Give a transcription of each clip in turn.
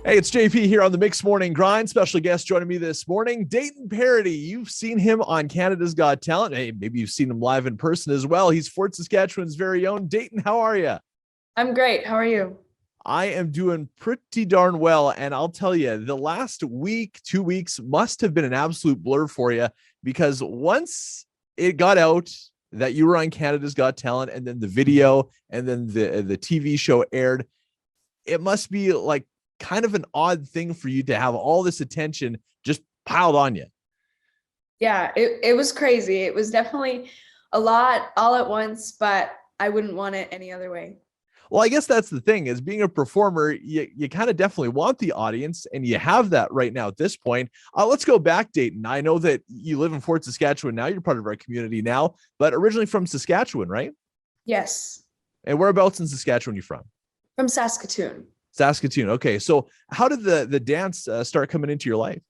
Hey, it's JP here on the Mixed Morning Grind. Special guest joining me this morning, Dayton Paradis. You've seen him on Canada's Got Talent. Hey, maybe you've seen him live in person as well. He's Fort Saskatchewan's very own. Dayton, how are you? I'm great. How are you? I am doing pretty darn well. And I'll tell you, the last week, 2 weeks must have been an absolute blur for you because once it got out that you were on Canada's Got Talent and then the video and then the TV show aired, it must be like kind of an odd thing for you to have all this attention just piled on you. Yeah, it was crazy. It was definitely a lot all at once, but I wouldn't want it any other way. Well, I guess that's the thing is being a performer, you kind of definitely want the audience and you have that right now at this point. Let's go back, Dayton. I know that you live in Fort Saskatchewan now. You're part of our community now, but originally from Saskatchewan, right? Yes, And whereabouts in Saskatchewan are you from? from Saskatoon. Saskatoon. Okay. So how did the dance start coming into your life?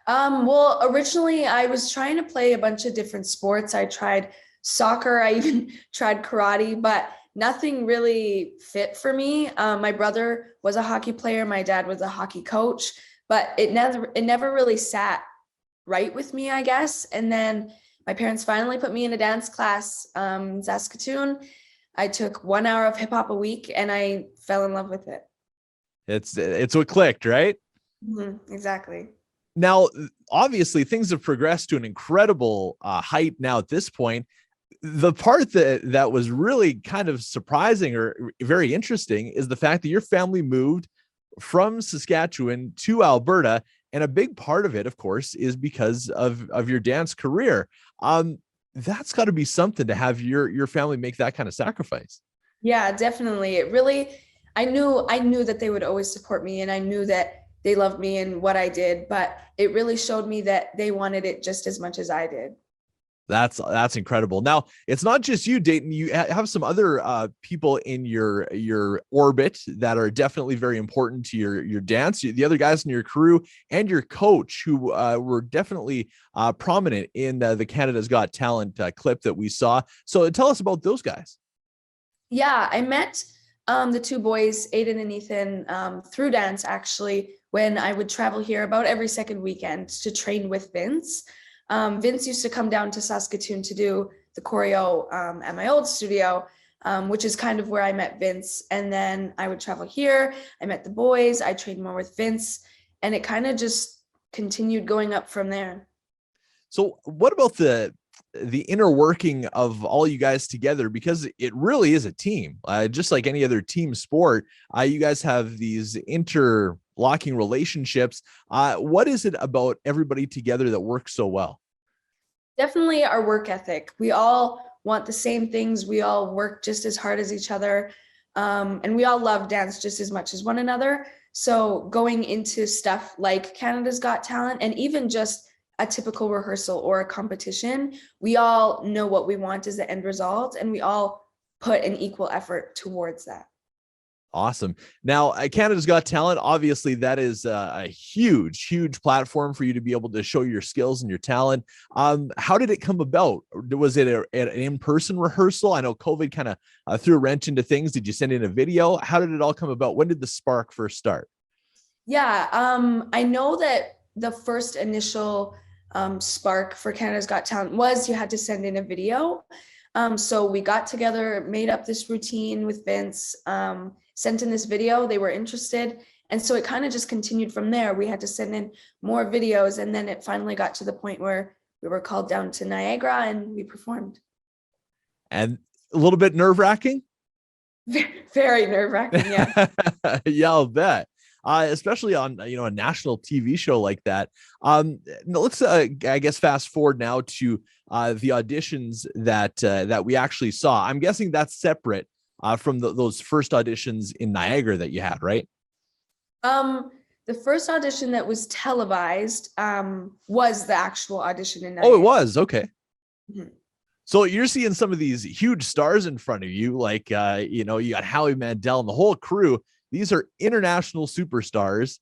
Well, originally I was trying to play a bunch of different sports. I tried soccer, I even tried karate, but nothing really fit for me. My brother was a hockey player, my dad was a hockey coach, but it never really sat right with me, I guess. And then my parents finally put me in a dance class in Saskatoon. I took 1 hour of hip hop a week and I fell in love with it. It's what clicked, right? Exactly. Now, obviously, things have progressed to an incredible height now at this point. The part that was really kind of surprising or very interesting is the fact that your family moved from Saskatchewan to Alberta. And a big part of it, of course, is because of your dance career. That's got to be something to have your family make that kind of sacrifice. Yeah, definitely. I knew that they would always support me and I knew that they loved me and what I did, but it really showed me that they wanted it just as much as I did. That's incredible. Now, it's not just you, Dayton. You have some other people in your orbit that are definitely very important to your dance. The other guys in your crew and your coach who were definitely prominent in the Canada's Got Talent clip that we saw. So tell us about those guys. Yeah, I met the two boys, Aiden and Ethan, through dance actually, when I would travel here about every second weekend to train with Vince. Vince used to come down to Saskatoon to do the choreo at my old studio, which is kind of where I met Vince. And then I would travel here. I met the boys. I trained more with Vince, and it kind of just continued going up from there. So what about the inner working of all you guys together, because it really is a team, just like any other team sport. You guys have these interlocking relationships. What is it about everybody together that works so well? Definitely our work ethic. We all want the same things. We all work just as hard as each other. And we all love dance just as much as one another. So going into stuff like Canada's Got Talent and even just a typical rehearsal or a competition, we all know what we want as the end result, and we all put an equal effort towards that. Awesome. Now, Canada's Got Talent, obviously, that is a huge, huge platform for you to be able to show your skills and your talent. How did it come about? Was it an in-person rehearsal? I know COVID kind of threw a wrench into things. Did you send in a video? How did it all come about? When did the spark first start? Yeah, I know that the first initial spark for Canada's Got Talent was you had to send in a video. So we got together, made up this routine with Vince, sent in this video. They were interested. And so it kind of just continued from there. We had to send in more videos. And then it finally got to the point where we were called down to Niagara and we performed. And a little bit nerve-wracking? Very nerve-wracking, yeah. Yeah, I'll bet. Especially on a national TV show like that. Let's I guess fast forward now to the auditions that we actually saw. I'm guessing that's separate from those first auditions in Niagara that you had, right? The first audition that was televised was the actual audition in Oh, it Niagara. was. Okay. Mhm. So you're seeing some of these huge stars in front of you, like you got Howie Mandel and the whole crew. These are international superstars.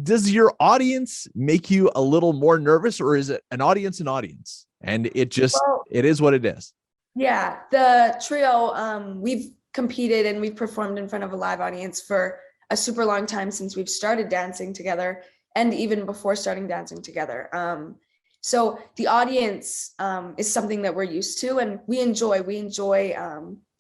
Does your audience make you a little more nervous, or is it an audience and Well, it is what it is? yeah, the trio, we've competed and we've performed in front of a live audience for a super long time since we've started dancing together, and even before starting dancing together. So the audience is something that we're used to, and we enjoy.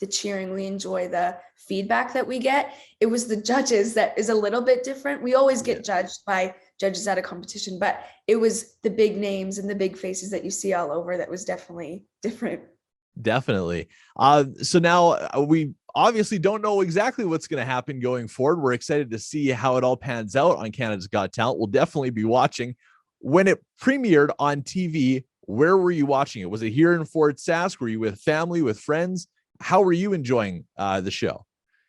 The cheering. We enjoy the feedback that we get. It was the judges that is a little bit different. We always get judged by judges at a competition, but it was the big names and the big faces that you see all over that was definitely different. Definitely. So now we obviously don't know exactly what's going to happen going forward. We're excited to see how it all pans out on Canada's Got Talent. We'll definitely be watching. When it premiered on TV, where were you watching it? Was it here in Fort Sask? Were you with family, with friends? How were you enjoying the show?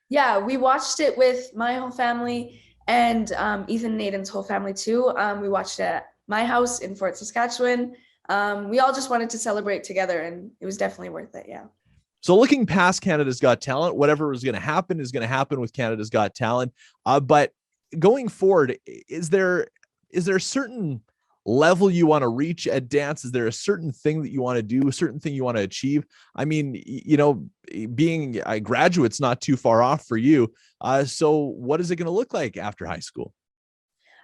Yeah, we watched it with my whole family and Ethan and Aiden's whole family too. We watched it at my house in Fort Saskatchewan. We all just wanted to celebrate together, and it was definitely worth it. Yeah. So looking past Canada's Got Talent, whatever is going to happen is going to happen with Canada's Got Talent. But going forward, is there a certain level you want to reach at dance? Is there a certain thing that you want to do, a certain thing you want to achieve? I mean, being a graduate's not too far off for you. So what is it going to look like after high school?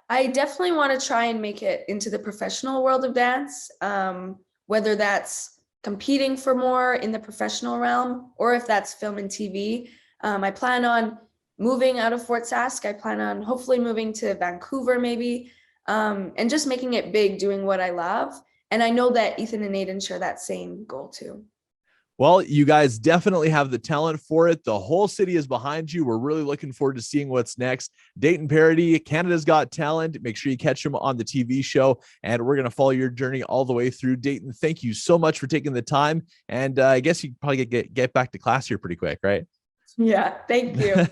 I definitely want to try and make it into the professional world of dance, whether that's competing for more in the professional realm or if that's film and TV. I plan on moving out of Fort Sask. I plan on hopefully moving to Vancouver maybe, and just making it big, doing what I love. And I know that Ethan and Aiden share that same goal too. Well, you guys definitely have the talent for it. The whole city is behind you. We're really looking forward to seeing what's next. Dayton Paradis, Canada's Got Talent. Make sure you catch them on the TV show, and we're going to follow your journey all the way through. Dayton, thank you so much for taking the time. And I guess you probably get back to class here pretty quick, right? Yeah, thank you.